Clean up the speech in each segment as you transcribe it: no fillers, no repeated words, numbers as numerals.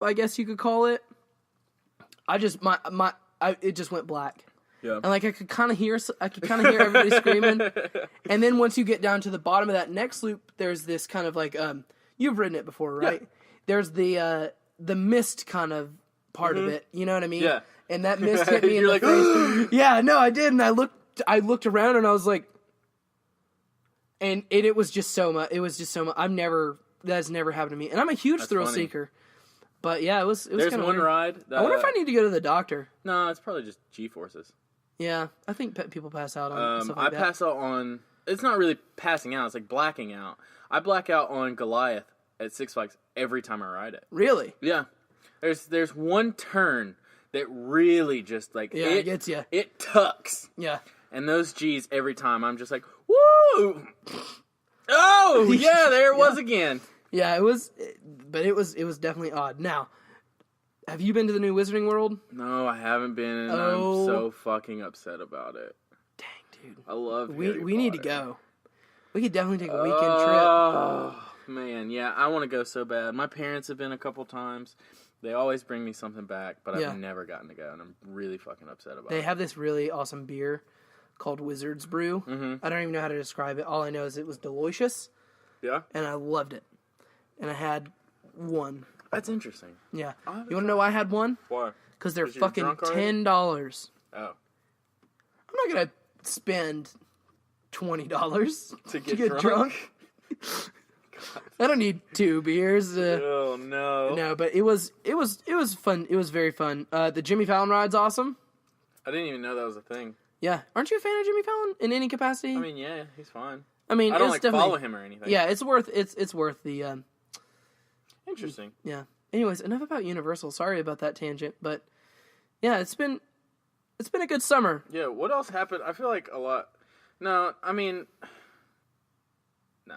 I guess you could call it. It just went black. Yeah. And like I could kind of hear everybody screaming. And then once you get down to the bottom of that next loop, there's this kind of like you've ridden it before, right? Yeah. There's the mist kind of part of it. You know what I mean? Yeah. And that mist hit me in the face. Yeah, no, I did, and I looked around and I was like, and it was just so much. It was just so much. That's never happened to me, and I'm a huge thrill seeker. But yeah, it was. There's one weird. ride. I wonder if I need to go to the doctor. No, it's probably just G-forces. Yeah, I think people pass out on stuff like that. I pass out on. It's not really passing out. It's like blacking out. I black out on Goliath at Six Flags every time I ride it. Really? Yeah. There's one turn that really just like it gets you. It tucks. Yeah. And those G's every time I'm just like, woo! Oh yeah, there it was again. Yeah, it was definitely odd. Now, have you been to the new Wizarding World? No, I haven't been, and I'm so fucking upset about it. Dang, dude. I love We need to go. We could definitely take a weekend trip. Oh, man, yeah, I want to go so bad. My parents have been a couple times. They always bring me something back, but I've never gotten to go, and I'm really fucking upset about it. They have this really awesome beer called Wizard's Brew. Mm-hmm. I don't even know how to describe it. All I know is it was delicious. Yeah? And I loved it. And I had one. That's interesting. Yeah. You want to know why I had one? Why? Because they're fucking $10. Oh. I'm not going to spend $20 to get drunk. I don't need 2 beers. Oh no. No, but it was fun. It was very fun. The Jimmy Fallon ride's awesome. I didn't even know that was a thing. Yeah. Aren't you a fan of Jimmy Fallon in any capacity? I mean, yeah, he's fine. I mean, I don't follow him or anything. Yeah, it's worth the Interesting. Yeah. Anyways, enough about Universal. Sorry about that tangent, but yeah, it's been a good summer. Yeah, what else happened? I feel like a lot. No, I mean, nah.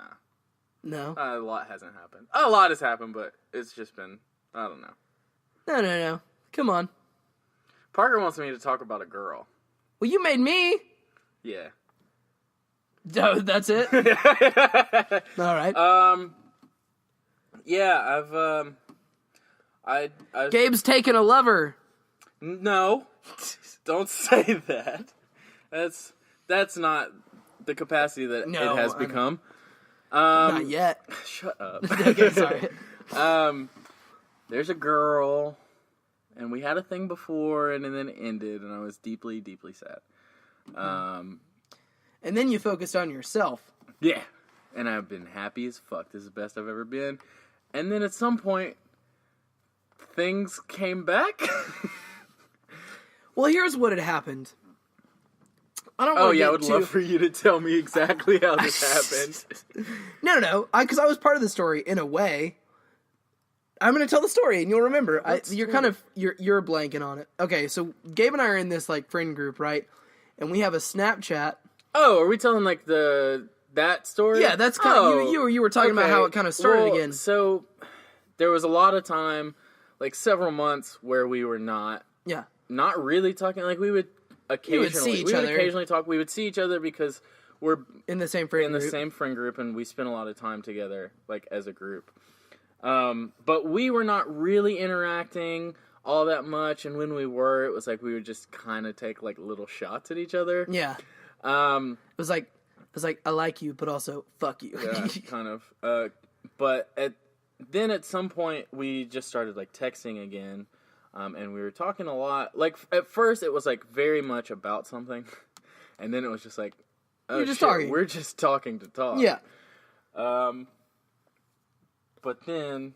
No. A lot hasn't happened. A lot has happened, but it's just been, I don't know. No. Come on. Parker wants me to talk about a girl. Well, you made me. Yeah. Oh, that's it? All right. Yeah, I've Gabe's taken a lover. No. Don't say that. That's not the capacity that it has become. Not yet. Shut up. Okay, sorry. There's a girl, and we had a thing before, and then it ended, and I was deeply, deeply sad. And then you focused on yourself. Yeah. And I've been happy as fuck. This is the best I've ever been. And then at some point, things came back. Well, here's what had happened. I would love for you to tell me exactly how this happened. No. Because I was part of the story in a way. I'm going to tell the story, and you'll remember. You're blanking on it. Okay, so Gabe and I are in this like friend group, right? And we have a Snapchat. Oh, are we telling like that story? Yeah, that's kind of you were talking about how it kind of started again. So there was a lot of time, like several months, where we were not really talking. Like we would occasionally talk. We would see each other because we're in the same friend group, and we spent a lot of time together, like as a group. But we were not really interacting all that much, and when we were, it was like we would just kind of take like little shots at each other. Yeah. It was like I like you, but also fuck you. Yeah, kind of. But then at some point we just started like texting again, and we were talking a lot. Like at first it was like very much about something, and then it was just like, oh, you're just talking. We're just talking to talk. Yeah. But then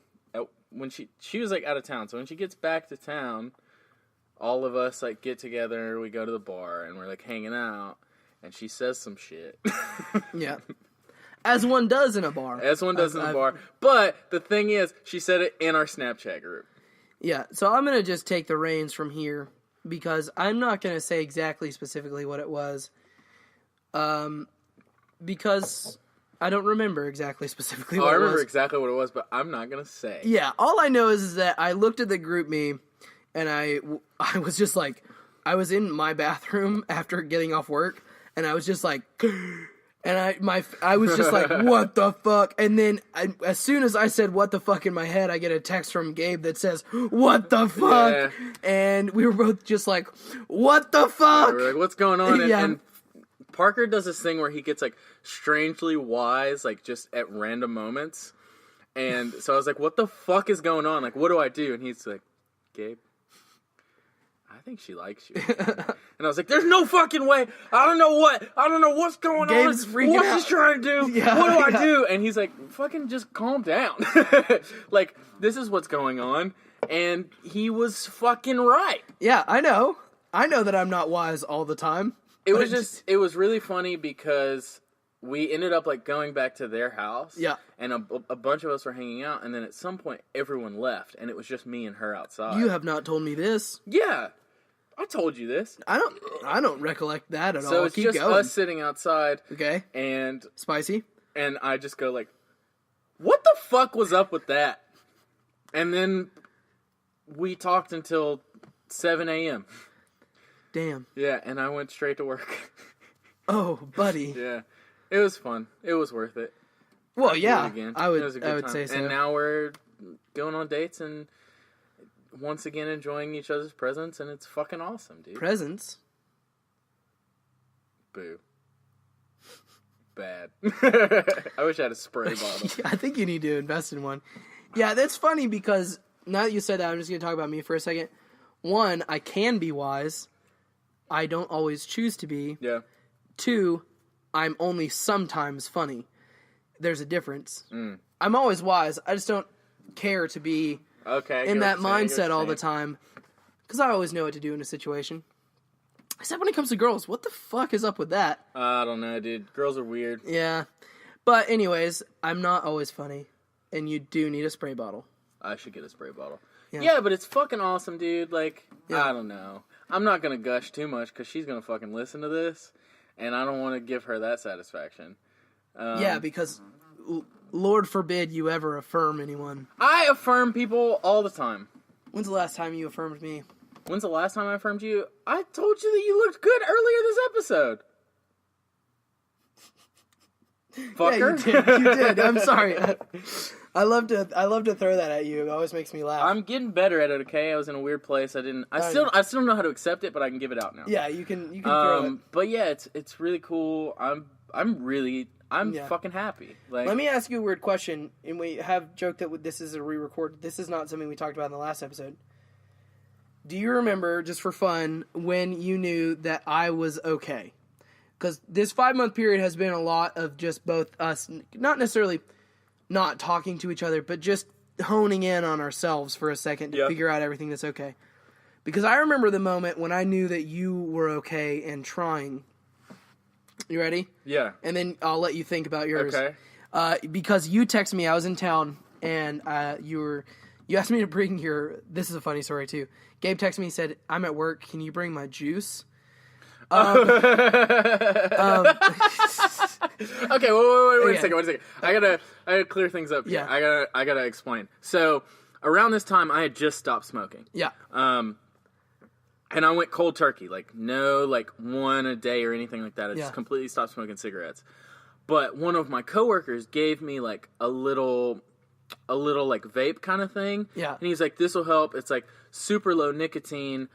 when she was like out of town, so when she gets back to town, all of us like get together. We go to the bar and we're like hanging out. And she says some shit. Yeah. As one does in a bar. But the thing is, she said it in our Snapchat group. Yeah, so I'm going to just take the reins from here. Because I'm not going to say exactly specifically what it was. Because I don't remember exactly specifically what it was. I remember exactly what it was, but I'm not going to say. Yeah, all I know is that I looked at the group me, and I was just like, I was in my bathroom after getting off work. And I was just like, And I was just like, what the fuck? And then as soon as I said what the fuck in my head, I get a text from Gabe that says, what the fuck? Yeah. And we were both just like, what the fuck? We were like, what's going on? Yeah. And Parker does this thing where he gets like strangely wise, like just at random moments. And so I was like, what the fuck is going on? Like, what do I do? And he's like, Gabe, I think she likes you. And I was like, there's no fucking way. I don't know what's going Gabe's on. freaking What's out. she trying to do? Yeah, What do I do? And he's like, fucking just calm down. Like, this is what's going on. And he was fucking right. Yeah, I know. I know that I'm not wise all the time. It was really funny because we ended up like going back to their house. Yeah. And a bunch of us were hanging out. And then at some point, everyone left. And it was just me and her outside. You have not told me this. Yeah. I told you this. I don't recollect that at all. So it's Keep just going. us sitting outside. Okay. And Spicy. And I just go like, what the fuck was up with that? And then we talked until 7 a.m. Damn. Yeah, and I went straight to work. Oh, buddy. Yeah. It was fun. It was worth it. Well, yeah. Again. I It was a would good time. say so. And now we're going on dates and once again enjoying each other's presence, and it's fucking awesome, dude. Presents. Boo. Bad. I wish I had a spray bottle. I think you need to invest in one. Yeah, that's funny because now that you said that, I'm just going to talk about me for a second. One, I can be wise. I don't always choose to be. Yeah. Two, I'm only sometimes funny. There's a difference. I'm always wise. I just don't care to be in that mindset all the time. Because I always know what to do in a situation. Except when it comes to girls. What the fuck is up with that? I don't know, dude. Girls are weird. Yeah. But anyways, I'm not always funny. And you do need a spray bottle. I should get a spray bottle. Yeah. Yeah, but it's fucking awesome, dude. Like, Yeah. I don't know. I'm not going to gush too much because she's going to fucking listen to this. And I don't want to give her that satisfaction. Yeah, because Lord forbid you ever affirm anyone. I affirm people all the time. When's the last time you affirmed me? When's the last time I affirmed you? I told you that you looked good earlier this episode. Fucker. Yeah, you did. I'm sorry. I love to throw that at you. It always makes me laugh. I'm getting better at it, okay? I was in a weird place. I still don't know how to accept it, but I can give it out now. Yeah, you can throw it. But yeah, it's really cool. I'm fucking happy. Like, Let me ask you a weird question, and we have joked that this is a re-record. This is not something we talked about in the last episode. Do you remember, just for fun, when you knew that I was okay? Because this 5-month period has been a lot of just both us, not necessarily not talking to each other, but just honing in on ourselves for a second to figure out everything that's okay. Because I remember the moment when I knew that you were okay and trying. You ready? Yeah. And then I'll let you think about yours. Okay. Because you texted me, I was in town, and you asked me to bring your. This is a funny story too. Gabe texted me and said, "I'm at work. Can you bring my juice?" Okay, wait a second. I gotta clear things up here. Yeah. I gotta explain. So around this time, I had just stopped smoking. Yeah. And I went cold turkey, like no, like one a day or anything like that. I just Yeah. completely stopped smoking cigarettes. But one of my coworkers gave me like a little like vape kind of thing. Yeah. And he's like, "This will help. It's like super low nicotine.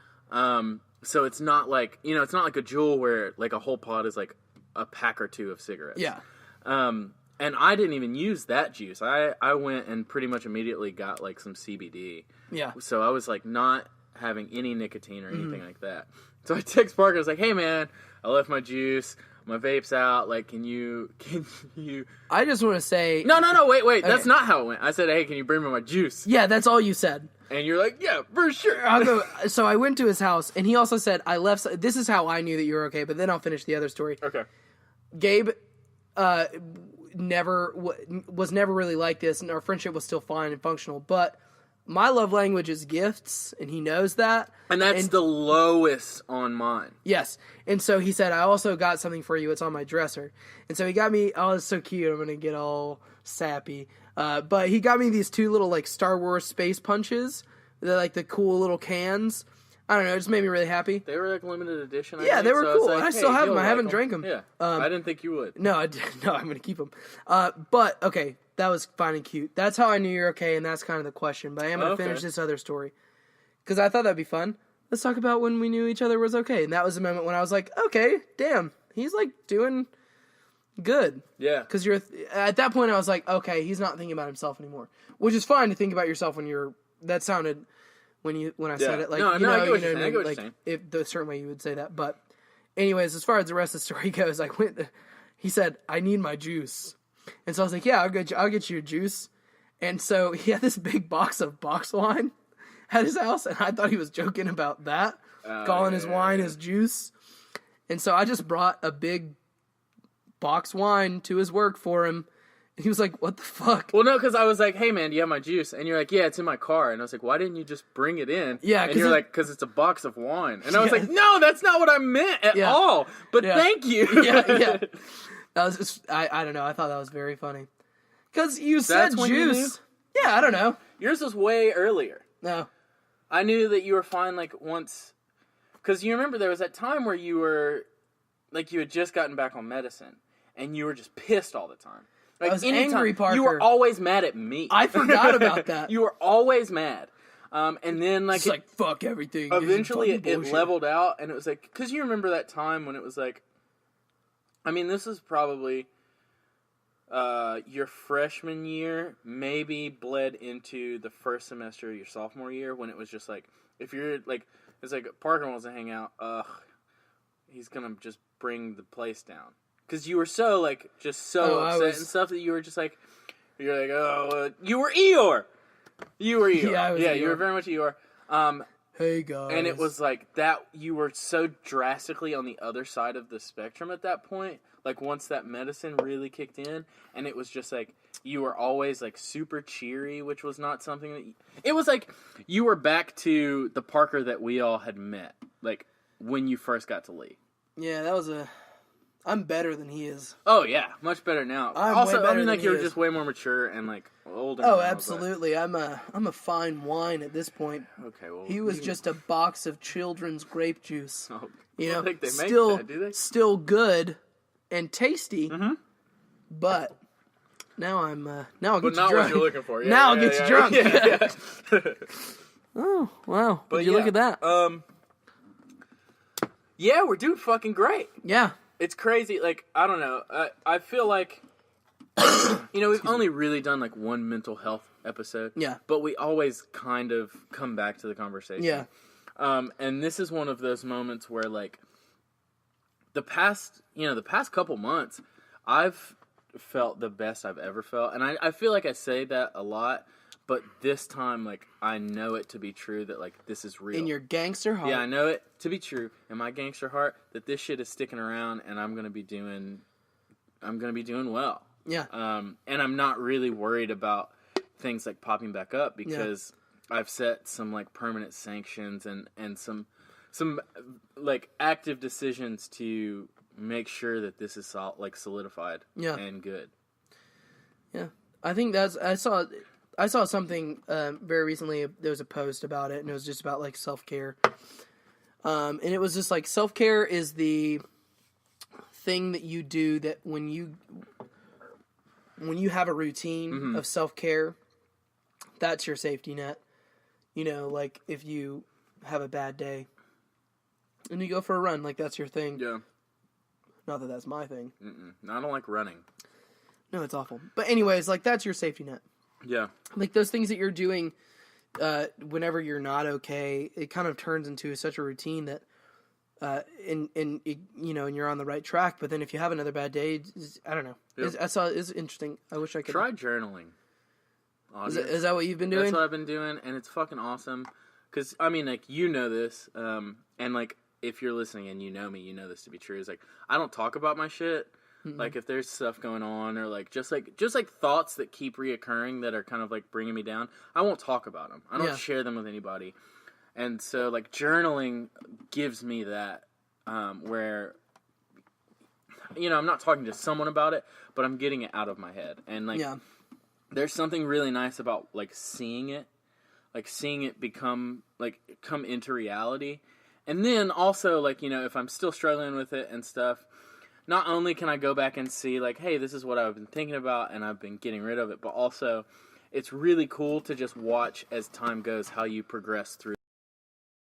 So it's not like, it's not like a Juul where like a whole pod is like a pack or two of cigarettes." Yeah. And I didn't even use that juice. I went and pretty much immediately got like some CBD. Yeah. So I was like not having any nicotine or anything like that. So I text Parker. I was like, "Hey man, I left my juice. My vape's out. Like, can you? I just want to say. No, wait. Okay. That's not how it went. I said, "Hey, can you bring me my juice?" Yeah, that's all you said. And you're like, "Yeah, for sure." I'll go. So I went to his house, and he also said, "I left." This is how I knew that you were okay. But then I'll finish the other story. Okay. Gabe, was never really like this, and our friendship was still fine and functional. But my love language is gifts, and he knows that. And that's the lowest on mine. Yes. And so he said, "I also got something for you. It's on my dresser." And so he got me, oh, it's so cute. I'm going to get all sappy. But he got me these 2 little, like, Star Wars space punches. They're, like, the cool little cans. I don't know. It just made me really happy. They were like limited edition. I Yeah, think, they were so cool. Like, I hey, still have them. I haven't like drank them. Yeah, I didn't think you would. No, no, I'm gonna keep them. But okay, that was fine and cute. That's how I knew you're okay, and that's kind of the question. But I am gonna finish this other story because I thought that'd be fun. Let's talk about when we knew each other was okay, and that was the moment when I was like, okay, damn, he's like doing good. Yeah. Because at that point I was like, okay, he's not thinking about himself anymore, which is fine to think about yourself when you're. That sounded when I said it like I get what you're saying. like if the certain way you would say that. But anyways, as far as the rest of the story goes, he said, I need my juice, and so I was like, yeah, I'll get you a juice, and so he had this big box of box wine at his house, and I thought he was joking about that, calling his wine his juice, and so I just brought a big box wine to his work for him. And he was like, what the fuck? Well, no, because I was like, hey, man, do you have my juice? And you're like, yeah, it's in my car. And I was like, why didn't you just bring it in? Yeah, and you're like, because it's a box of wine. And I was like, no, that's not what I meant at all. But thank you. yeah. That was just, I don't know. I thought that was very funny. Because you said juice. Yeah, I don't know. Yours was way earlier. No. I knew that you were fine, like, once. Because you remember there was that time where you were, like, you had just gotten back on medicine. And you were just pissed all the time. Like, I was angry, Parker. You were always mad at me. I forgot about that. You were always mad. And then, like... It's like, fuck everything. Eventually, it leveled out, and it was like... Because you remember that time when it was like... I mean, this is probably your freshman year, maybe bled into the first semester of your sophomore year, when it was just like... If you're, like... It's like, Parker wants to hang out, he's gonna just bring the place down. Because you were so, like, just so upset and stuff that you were just like, you're like, you were Eeyore. You were Eeyore. Yeah, I was Eeyore. You were very much Eeyore. Hey, guys. And it was like that, you were so drastically on the other side of the spectrum at that point. Like, once that medicine really kicked in, and it was just like, you were always, like, super cheery, which was not something that... It was like, you were back to the Parker that we all had met, like, when you first got to Lee. Yeah, that was I'm better than he is. Oh yeah, much better now. I mean, like, you're just way more mature and like older. Oh, absolutely. I'm a fine wine at this point. Okay, well, he was just a box of children's grape juice. Oh, you know, I think they still make that, do they? Still good and tasty. Mm-hmm. But now I'll get but you not drunk. What you're looking for. Yeah, now I'll get you drunk. Yeah. Oh wow! But Would you look at that? Yeah, we're doing fucking great. Yeah. It's crazy, like, I don't know, I feel like, we've only really done, like, one mental health episode. Yeah. But we always kind of come back to the conversation. Yeah. And this is one of those moments where, like, the past couple months, I've felt the best I've ever felt. And I feel like I say that a lot, but this time, like, I know it to be true that, like, this is real. In your gangster heart. Yeah, I know it to be true in my gangster heart that this shit is sticking around and I'm gonna be doing well. Yeah. And I'm not really worried about things like popping back up because I've set some like permanent sanctions and some like active decisions to make sure that this is solidified and good. Yeah. I think I saw something very recently. There was a post about it, and it was just about like self-care. And it was just like self-care is the thing that you do that when you have a routine of self-care, that's your safety net. You know, like if you have a bad day and you go for a run, like that's your thing. Yeah. Not that that's my thing. No, I don't like running. No, it's awful. But anyways, like that's your safety net. Yeah. Like those things that you're doing whenever you're not okay, it kind of turns into such a routine that and you're on the right track, but then if you have another bad day, I don't know. Yep. It's interesting. I wish I could try journaling. Is that what you've been doing? That's what I've been doing, and it's fucking awesome. Because, I mean, like, you know this, and, like, if you're listening and you know me, you know this to be true. It's like, I don't talk about my shit. Mm-mm. Like, if there's stuff going on, or, like, just thoughts that keep reoccurring that are kind of, like, bringing me down, I won't talk about them. I don't share them with anybody. And so, like, journaling gives me that, where, I'm not talking to someone about it, but I'm getting it out of my head. And, like, there's something really nice about, like, seeing it. like seeing it come into reality. And then also, like, you know, if I'm still struggling with it and stuff, not only can I go back and see, like, hey, this is what I've been thinking about and I've been getting rid of it, but also it's really cool to just watch as time goes how you progress through